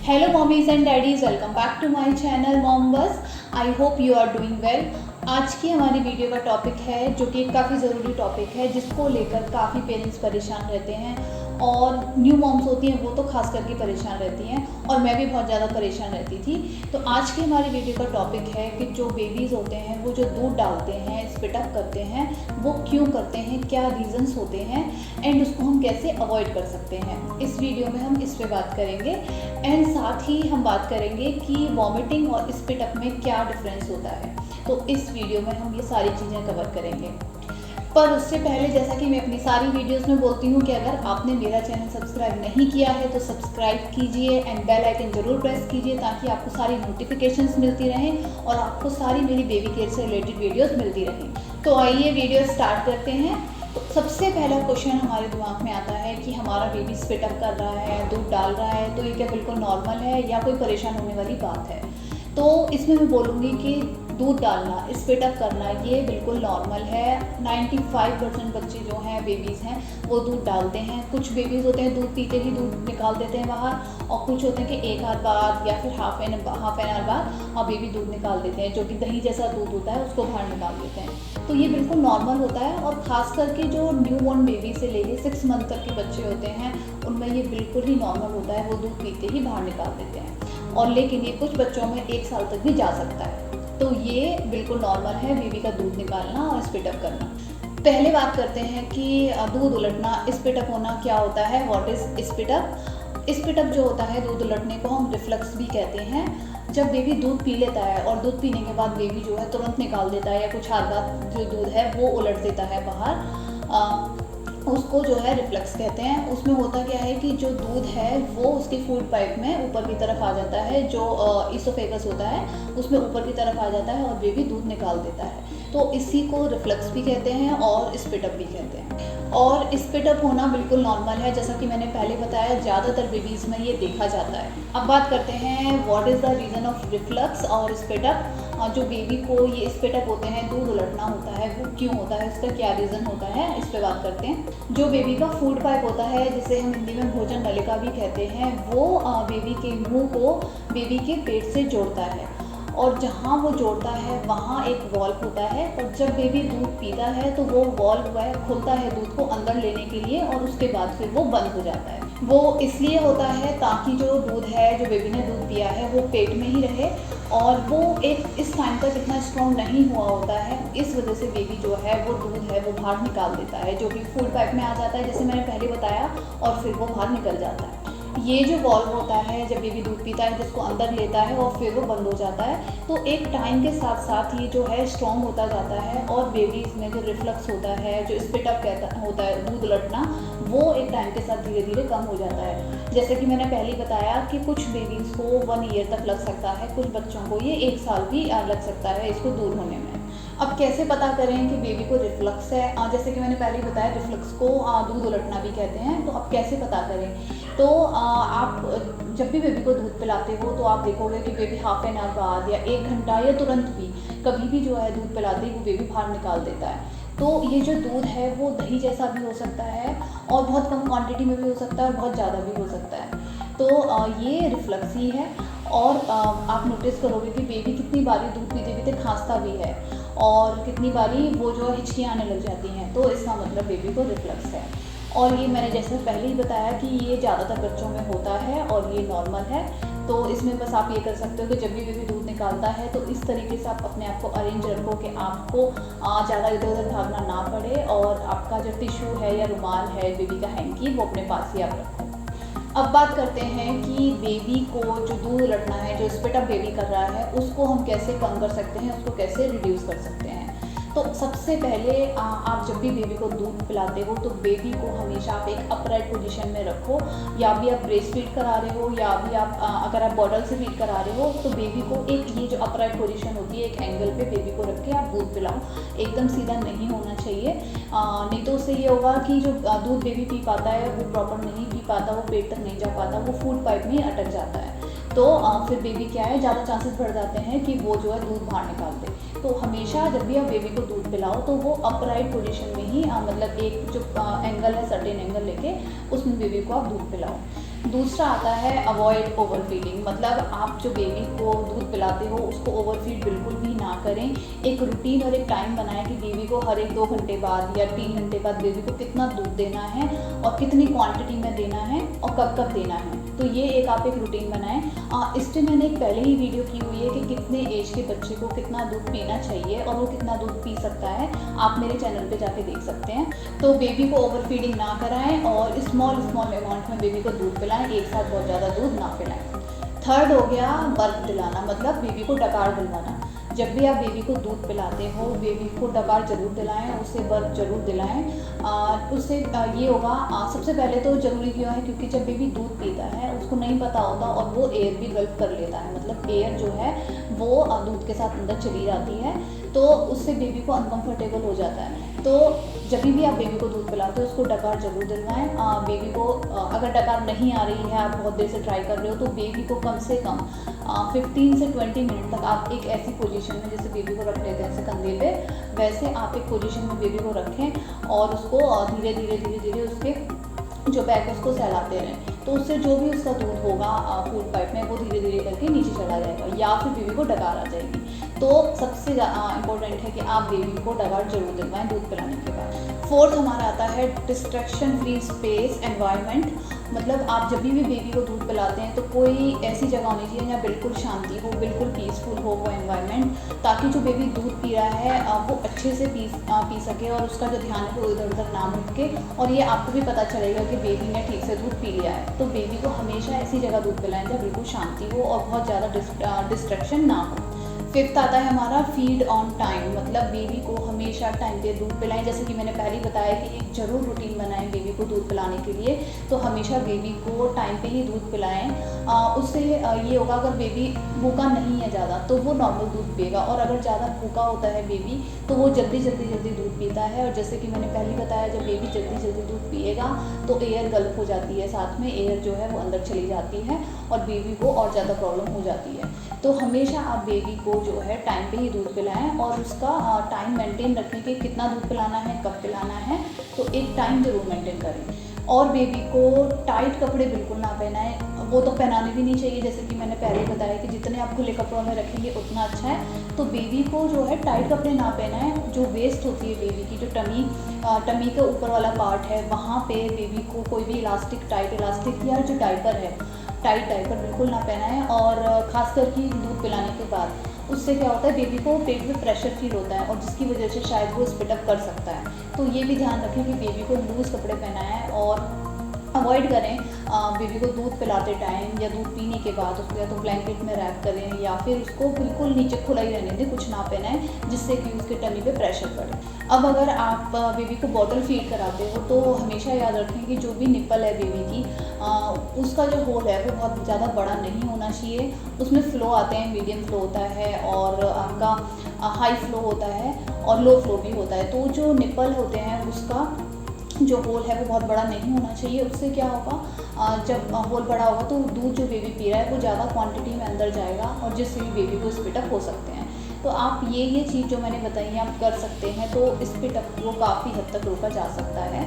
Hello mommies and daddies, welcome back to my channel Mom Buzz. I hope you are doing well. आज की हमारी video का topic है जो कि काफ़ी ज़रूरी टॉपिक है जिसको लेकर काफ़ी पेरेंट्स परेशान रहते हैं और न्यू मॉम्स होती हैं वो तो खास करके परेशान रहती हैं और मैं भी बहुत ज़्यादा परेशान रहती थी। तो आज की हमारी वीडियो का टॉपिक है कि जो बेबीज़ होते हैं वो जो दूध डालते हैं, स्पिट अप करते हैं, वो क्यों करते हैं, क्या रीज़न्स होते हैं एंड उसको हम कैसे अवॉइड कर सकते हैं। इस वीडियो में हम इस पे बात करेंगे एंड साथ ही हम बात करेंगे कि वॉमिटिंग और स्पिट अप में क्या डिफरेंस होता है। तो इस वीडियो में हम ये सारी चीज़ें कवर करेंगे। पर उससे पहले जैसा कि मैं अपनी सारी वीडियोस में बोलती हूँ कि अगर आपने मेरा चैनल सब्सक्राइब नहीं किया है तो सब्सक्राइब कीजिए एंड बेल आइकन ज़रूर प्रेस कीजिए ताकि आपको सारी नोटिफिकेशंस मिलती रहें और आपको सारी मेरी बेबी केयर से रिलेटेड वीडियोस मिलती रहें। तो आइए वीडियो स्टार्ट करते हैं। तो सबसे पहला क्वेश्चन हमारे दिमाग में आता है कि हमारा बेबी स्पिट अप कर रहा है, दूध डाल रहा है, तो ये क्या बिल्कुल नॉर्मल है या कोई परेशान होने वाली बात है। तो इसमें मैं बोलूँगी कि दूध डालना, स्पिट अप करना ये बिल्कुल नॉर्मल है। 95% बच्चे जो हैं बेबीज़ हैं वो दूध डालते हैं। कुछ बेबीज़ होते हैं दूध पीते ही दूध निकाल देते हैं बाहर और कुछ होते हैं कि एक आध बाद या फिर हाफ एन आवर बाद और बेबी दूध निकाल देते हैं, जो कि दही जैसा दूध होता है उसको बाहर निकाल देते हैं। तो ये बिल्कुल नॉर्मल होता है और ख़ास करके जो न्यू बॉर्न बेबी से लेके 6 मंथ तक के बच्चे होते हैं उनमें ये बिल्कुल ही नॉर्मल होता है, वो दूध पीते ही बाहर निकाल देते हैं। और लेकिन ये कुछ बच्चों में 1 साल तक भी जा सकता है। तो ये बिल्कुल नॉर्मल है बेबी का दूध निकालना और स्पिट अप करना। पहले बात करते हैं कि दूध उलटना, स्पिट अप होना क्या होता है। What is spit up? Spit up जो होता है दूध उलटने को हम रिफ्लक्स भी कहते हैं। जब बेबी दूध पी लेता है और दूध पीने के बाद बेबी जो है तुरंत निकाल देता है या कुछ हाथ बाद जो दूध है वो उलट देता है बाहर, उसको जो है रिफ्लक्स कहते हैं। उसमें होता क्या है कि जो दूध है वो उसकी फूड पाइप में ऊपर की तरफ आ जाता है, जो इसोफेगस होता है उसमें ऊपर की तरफ आ जाता है और बेबी दूध निकाल देता है। तो इसी को रिफ्लक्स भी कहते हैं और स्पिट अप भी कहते हैं। और स्पिट अप होना बिल्कुल नॉर्मल है, जैसा कि मैंने पहले बताया ज़्यादातर बेबीज़ में ये देखा जाता है। अब बात करते हैं what is the reason of reflux और स्पिट अप। जो बेबी को ये स्पिट अप होते हैं, दूध उलटना होता है, वो क्यों होता है, उसका क्या रीज़न होता है, इस पर बात करते हैं। जो बेबी का फूड पाइप होता है जिसे हम हिंदी में भोजन नलिका भी कहते हैं, वो बेबी के मुंह को बेबी के पेट से जोड़ता है और जहाँ वो जोड़ता है वहाँ एक वॉल्व होता है और जब बेबी दूध पीता है तो वो वॉल्व खुलता है दूध को अंदर लेने के लिए और उसके बाद फिर वो बंद हो जाता है। वो इसलिए होता है ताकि जो दूध है, जो बेबी ने दूध पिया है, वो पेट में ही रहे और वो एक इस टाइम तक इतना स्ट्रॉन्ग नहीं हुआ होता है। इस वजह से बेबी जो है वो दूध है वो बाहर निकाल देता है, जो कि फूड पाइप में आ जाता है जैसे मैंने पहले बताया, और फिर वो बाहर निकल जाता है। ये जो वॉल्व होता है जब बेबी दूध पीता है जिसको अंदर लेता है और फिर वो बंद हो जाता है, तो एक टाइम के साथ साथ ये जो है स्ट्रॉन्ग होता जाता है और बेबीज़ में जो रिफ्लक्स होता है, जो स्पिट अप कहता होता है, दूध उलटना, वो एक टाइम के साथ धीरे धीरे कम हो जाता है। जैसे कि मैंने पहले ही बताया कि कुछ बेबीज़ को 1 ईयर तक लग सकता है, कुछ बच्चों को ये 1 साल भी लग सकता है इसको दूर होने में। अब कैसे पता करें कि बेबी को रिफ्लक्स है? जैसे कि मैंने पहले ही बताया रिफ्लक्स को दूध उलटना भी कहते हैं। तो अब कैसे पता करें? तो आप जब भी बेबी को दूध पिलाते हो तो आप देखोगे कि बेबी हाफ एन आवर बाद या 1 घंटा या तुरंत भी कभी भी जो है दूध पिलाते ही वो बेबी बाहर निकाल देता है। तो ये जो दूध है वो दही जैसा भी हो सकता है और बहुत कम क्वांटिटी में भी हो सकता है और बहुत ज़्यादा भी हो सकता है। तो ये रिफ्लक्स ही है। और आप नोटिस करोगे कि बेबी कितनी बारी दूध पीते पीते खांसता भी है और कितनी बारी वो जो हिचकियाँ आने लग जाती हैं, तो इसका मतलब बेबी को रिफ्लक्स है। और ये मैंने जैसे पहले ही बताया कि ये ज़्यादातर बच्चों में होता है और ये नॉर्मल है। तो इसमें बस आप ये कर सकते हो कि जब भी बेबी दूध निकालता है तो इस तरीके से आप अपने आप को अरेंज रखो कि आपको ज़्यादा इधर उधर भागना ना पड़े और आपका जो टिश्यू है या रुमाल है बेबी का हैंकी वो अपने पास ही आप रखो। अब बात करते हैं कि बेबी को जो दूध उलटना है, जो स्पिट अप बेबी कर रहा है, उसको हम कैसे कम कर सकते हैं, उसको कैसे रिड्यूस कर सकते हैं। तो सबसे पहले आप जब भी बेबी को दूध पिलाते हो तो बेबी को हमेशा आप एक अपराइट पोजीशन में रखो, या भी आप ब्रेस्ट फीड करा रहे हो या भी आप अगर आप बॉटल से फीड करा रहे हो तो बेबी को एक ये जो अपराइट पोजीशन होती है एक एंगल पे बेबी को रख के आप दूध पिलाओ। एकदम सीधा नहीं होना चाहिए, नहीं तो उससे ये होगा कि जो दूध बेबी पी पाता है वो प्रॉपर नहीं पी पाता, वो पेट तक नहीं जा पाता, वो फूड पाइप में ही अटक जाता है। तो फिर बेबी क्या है, ज़्यादा चांसेस बढ़ जाते हैं कि वो जो है दूध बाहर निकाल दे। तो हमेशा जब भी आप बेबी को दूध पिलाओ तो वो अपराइट पोजीशन में ही मतलब एक जो एंगल है सर्टेन एंगल लेके उसमें बेबी को आप दूध पिलाओ। दूसरा आता है अवॉइड ओवर फीडिंग, मतलब आप जो बेबी को दूध पिलाते हो उसको ओवर फीड बिल्कुल भी ना करें। एक रूटीन और एक टाइम बनाएं कि बेबी को हर एक 2 घंटे बाद या 3 घंटे बाद बेबी को कितना दूध देना है और कितनी क्वांटिटी में देना है और कब कब देना है। तो ये एक आप एक रूटीन बनाएं। इस पर मैंने एक पहले ही वीडियो की हुई है कि कितने एज के बच्चे को कितना दूध पीना चाहिए और वो कितना दूध पी सकता है, आप मेरे चैनल पे जाके देख सकते हैं। तो बेबी को ओवर फीडिंग ना कराएं और स्मॉल अमाउंट में बेबी को दूध पिलाएं, एक साथ बहुत ज़्यादा दूध ना पिलाएं। थर्ड हो गया बर्प दिलाना, मतलब बेबी को डकार दिलवाना। जब भी आप बेबी को दूध पिलाते हो बेबी को डकार जरूर दिलाएं, उसे बर्प जरूर दिलाएं। उससे ये होगा, सबसे पहले तो ज़रूरी क्यों है क्योंकि जब बेबी दूध पीता है उसको नहीं पता होता और वो एयर भी गल्प कर लेता है, मतलब एयर जो है वो दूध के साथ अंदर चली जाती है, तो उससे बेबी को अनकंफर्टेबल हो जाता है। तो जब भी आप बेबी को दूध पिलाते हो उसको डकार जरूर दिलवाएं। बेबी को अगर डकार नहीं आ रही है, आप बहुत देर से ट्राई कर रहे हो, तो बेबी को कम से कम 15 से 20 मिनट तक आप एक ऐसी पोजीशन में, जैसे बेबी को रख लेते हैं ऐसे कंधे पे, वैसे आप एक पोजीशन में बेबी को रखें और उसको धीरे धीरे उसके जो बैक है उसको सहलाते रहें। तो उससे जो भी उसका दूध होगा फूड पाइप में वो धीरे धीरे करके नीचे चला जाएगा या फिर बेबी को डकार आ जाएगी। तो सबसे इम्पोर्टेंट है कि आप बेबी को डकार जरूर दिलवाएं दूध पिलाने के बाद। फोर्थ हमारा आता है डिस्ट्रैक्शन फ्री स्पेस एनवायरनमेंट, मतलब आप जब भी बेबी को दूध पिलाते हैं तो कोई ऐसी जगह होनी चाहिए जहाँ बिल्कुल शांति हो, बिल्कुल पीसफुल हो वो एनवायरनमेंट, ताकि जो बेबी दूध पी रहा है वो अच्छे से पी सके और उसका जो ध्यान है वो इधर उधर ना भटके, और ये आपको भी पता चलेगा कि बेबी ने ठीक से दूध पी लिया है। तो बेबी को हमेशा ऐसी जगह दूध पिलाएं जहाँ बिल्कुल शांति हो और बहुत ज़्यादा डिस्ट्रैक्शन ना हो। फिफ्थ आता है हमारा फीड ऑन टाइम, मतलब बेबी को हमेशा टाइम पे दूध पिलाएं। जैसे कि मैंने पहले बताया कि एक ज़रूर रूटीन बनाएं बेबी को दूध पिलाने के लिए, तो हमेशा बेबी को टाइम पे ही दूध पिलाएं। उससे ये होगा, अगर बेबी भूखा नहीं है ज़्यादा तो वो नॉर्मल दूध पिएगा, और अगर ज़्यादा भूखा होता है बेबी तो वो जल्दी दूध पीता है। और जैसे कि मैंने पहले बताया, जब बेबी जल्दी दूध पिएगा तो एयर गल्प हो जाती है, साथ में एयर जो है वो अंदर चली जाती है और बेबी को और ज़्यादा प्रॉब्लम हो जाती है। तो हमेशा आप बेबी को जो है टाइम पे ही दूध पिलाएं और उसका टाइम मेंटेन रखें कि कितना दूध पिलाना है, कब पिलाना है, तो एक टाइम ज़रूर मेंटेन करें। और बेबी को टाइट कपड़े बिल्कुल ना पहनाएं, वो तो पहनाने भी नहीं चाहिए। जैसे कि मैंने पहले बताया कि जितने आप खुले कपड़ों में रखेंगे उतना अच्छा है। तो बेबी को जो है टाइट कपड़े ना पहनाएं। जो वेस्ट होती है बेबी की, जो टमी के ऊपर वाला पार्ट है, वहाँ पे बेबी को कोई भी टाइट इलास्टिक या जो डायपर है, टाइट डायपर बिल्कुल ना पहनाएं। और ख़ास करके दूध पिलाने के बाद उससे क्या होता है, बेबी को पेट में प्रेशर फील होता है और जिसकी वजह से शायद वो स्पिट अप कर सकता है। तो ये भी ध्यान रखें कि बेबी को लूज़ कपड़े पहनाएं और अवॉइड करें बेबी को दूध पिलाते टाइम या दूध पीने के बाद उसको या तो ब्लैंकेट में रैप करें या फिर उसको बिल्कुल नीचे खुला ही रहने दें, कुछ ना पहनाएं जिससे कि उसके टमी पे प्रेशर पड़े। अब अगर आप बेबी को बॉटल फीड कराते हो तो हमेशा याद रखें कि जो भी निप्पल है बेबी की, उसका जो होल है वो बहुत ज़्यादा बड़ा नहीं होना चाहिए। उसमें फ़्लो आते हैं, मीडियम फ़्लो होता है और आपका हाई फ़्लो होता है और लो फ़्लो भी होता है। तो जो निप्पल होते हैं उसका जो होल है वो बहुत बड़ा नहीं होना चाहिए। उससे क्या होगा, जब होल बड़ा होगा तो दूध जो बेबी पी रहा है वो ज़्यादा क्वांटिटी में अंदर जाएगा और जिससे भी बेबी को स्पिट अप हो सकते हैं। तो आप ये चीज़ जो मैंने बताई है आप कर सकते हैं, तो स्पिट अप को काफ़ी हद तक रोका जा सकता है।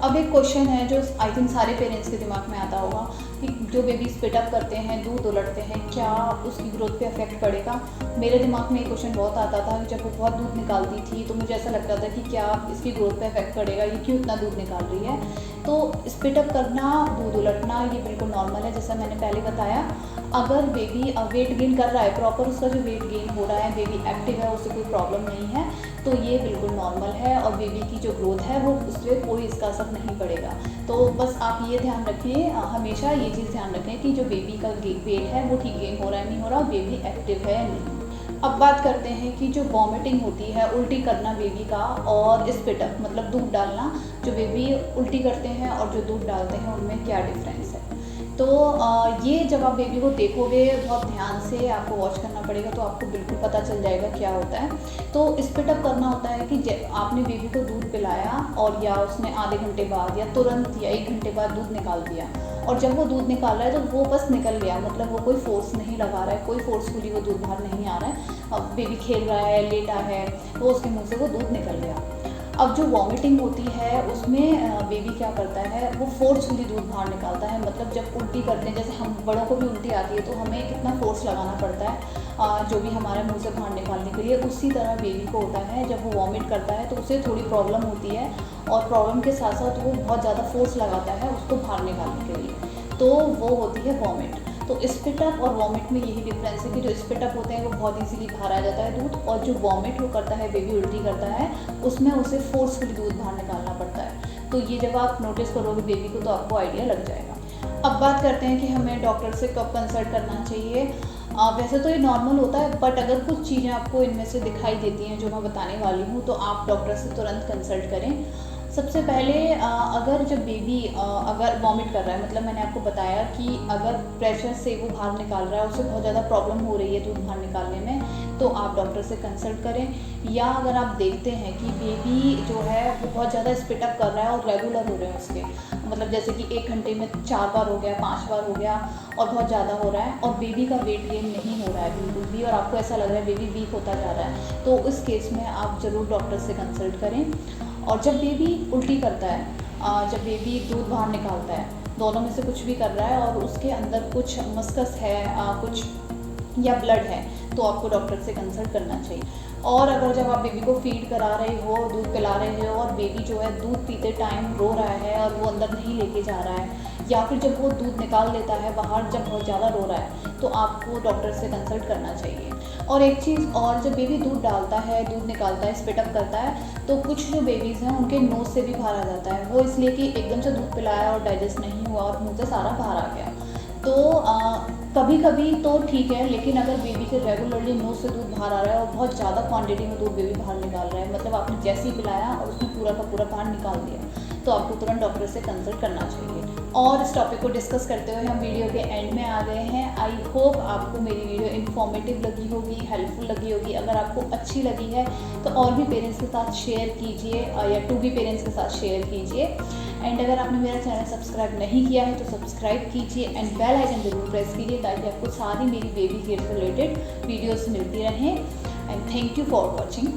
अब एक क्वेश्चन है जो आई थिंक सारे पेरेंट्स के दिमाग में आता होगा कि जो बेबी स्पिट अप करते हैं, दूध उलटते हैं, क्या उसकी ग्रोथ पे इफेक्ट पड़ेगा। मेरे दिमाग में ये क्वेश्चन बहुत आता था कि जब वो बहुत दूध निकालती थी तो मुझे ऐसा लगता था कि क्या इसकी ग्रोथ पे इफेक्ट पड़ेगा, ये क्यों इतना दूध निकाल रही है। तो स्पिट अप करना, दूध उलटना ये बिल्कुल नॉर्मल है। जैसा मैंने पहले बताया, अगर बेबी वेट गेन कर रहा है, प्रॉपर उसका जो वेट गेन हो रहा है, बेबी एक्टिव है, उससे कोई प्रॉब्लम नहीं है, तो ये बिल्कुल नॉर्मल है और बेबी की जो ग्रोथ है वो उस पर कोई इसका असर नहीं पड़ेगा। तो बस आप ये ध्यान रखिए, हमेशा ये चीज़ ध्यान रखें कि जो बेबी का वेट है वो ठीक गेन हो रहा है नहीं हो रहा, बेबी एक्टिव है नहीं। अब बात करते हैं कि जो वॉमिटिंग होती है, उल्टी करना बेबी का, और स्पिट अप मतलब दूध डालना, जो बेबी उल्टी करते हैं और जो दूध डालते हैं उनमें क्या डिफरेंस है। तो ये जब आप बेबी को देखोगे बहुत ध्यान से, आपको वॉच करना पड़ेगा तो आपको बिल्कुल पता चल जाएगा क्या होता है। तो स्पिट अप करना होता है कि आपने बेबी को दूध पिलाया और या उसने आधे घंटे बाद या तुरंत या 1 घंटे बाद दूध निकाल दिया, और जब वो दूध निकाल रहा है तो वो बस निकल गया, मतलब वो कोई फोर्स नहीं लगा रहा है, कोई फोर्सफुली वो दूध बाहर नहीं आ रहा है। अब बेबी खेल रहा है, लेटा है, तो उसके मुँह से वो दूध निकल गया। अब जो वॉमिटिंग होती है उसमें बेबी क्या करता है, वो फोर्सफुली दूध बाहर निकालता है। मतलब जब उल्टी करते हैं, जैसे हम बड़ों को भी उल्टी आती है तो हमें कितना फोर्स लगाना पड़ता है जो भी हमारे मुंह से बाहर निकालने के लिए, उसी तरह बेबी को होता है। जब वो वॉमिट करता है तो उसे थोड़ी प्रॉब्लम होती है, और प्रॉब्लम के साथ साथ वो बहुत ज़्यादा फोर्स लगाता है उसको बाहर निकालने के लिए, तो वो होती है वॉमिट। तो स्पिट अप और वॉमिट में यही डिफरेंस है कि जो स्पिट अप होते हैं वो बहुत इजीली बाहर आ जाता है दूध, और जो वॉमिट वो करता है, बेबी उल्टी करता है, उसमें उसे फोर्सफुली दूध बाहर निकालना पड़ता है। तो ये जब आप नोटिस करोगे बेबी को तो आपको आइडिया लग जाएगा। अब बात करते हैं कि हमें डॉक्टर से कब कंसल्ट करना चाहिए। वैसे तो ये नॉर्मल होता है, बट अगर कुछ चीज़ें आपको इनमें से दिखाई देती हैं जो मैं बताने वाली हूँ, तो आप डॉक्टर से तुरंत कंसल्ट करें। सबसे पहले अगर जब बेबी अगर वॉमिट कर रहा है, मतलब मैंने आपको बताया कि अगर प्रेशर से वो बाहर निकाल रहा है, उसे बहुत ज़्यादा प्रॉब्लम हो रही है दूध बाहर निकालने में, तो आप डॉक्टर से कंसल्ट करें। या अगर आप देखते हैं कि बेबी जो है वो बहुत ज़्यादा स्पिट अप कर रहा है और रेगुलर हो रहे हैं उसके, मतलब जैसे कि 1 घंटे में 4 बार हो गया, 5 बार हो गया, और बहुत ज़्यादा हो रहा है, और बेबी का वेट गेन नहीं हो रहा है बिल्कुल भी, और आपको ऐसा लग रहा है बेबी वीक होता जा रहा है, तो इस केस में आप ज़रूर डॉक्टर से कंसल्ट करें। और जब बेबी उल्टी करता है, जब बेबी दूध बाहर निकालता है, दोनों में से कुछ भी कर रहा है और उसके अंदर कुछ मस्कस है, कुछ या ब्लड है, तो आपको डॉक्टर से कंसल्ट करना चाहिए। और अगर जब आप बेबी को फीड करा रहे हो, दूध पिला रहे हो, और बेबी जो है दूध पीते टाइम रो रहा है और वो अंदर नहीं लेके जा रहा है, या फिर जब वो दूध निकाल लेता है बाहर जब बहुत ज़्यादा रो रहा है, तो आपको डॉक्टर से कंसल्ट करना चाहिए। और एक चीज़ और, जब बेबी दूध डालता है, दूध निकालता है, स्पिट अप करता है, तो कुछ जो बेबीज़ हैं उनके नोज़ से भी बाहर आ जाता है। वो इसलिए कि एकदम से दूध पिलाया और डाइजेस्ट नहीं हुआ और मुँह से सारा बाहर आ गया। तो कभी कभी तो ठीक है, लेकिन अगर बेबी के रेगुलरली नोज़ से दूध बाहर आ रहा है और बहुत ज़्यादा क्वांटिटी में दूध बेबी बाहर निकाल रहा है, मतलब आपने जैसे ही पिलाया और उसने पूरा का पूरा बाहर निकाल दिया, तो आपको तुरंत डॉक्टर से कंसल्ट करना चाहिए। और इस टॉपिक को डिस्कस करते हुए हम वीडियो के एंड में आ गए हैं। आई होप आपको मेरी वीडियो इन्फॉर्मेटिव लगी होगी, हेल्पफुल लगी होगी। अगर आपको अच्छी लगी है तो और भी पेरेंट्स के साथ शेयर कीजिए, या टू बी पेरेंट्स के साथ शेयर कीजिए। एंड अगर आपने मेरा चैनल सब्सक्राइब नहीं किया है तो सब्सक्राइब कीजिए एंड बेल आइकन जरूर प्रेस कीजिए, ताकि आपको सारी मेरी बेबी केयर से रिलेटेड वीडियोस मिलती रहें। And thank you for watching.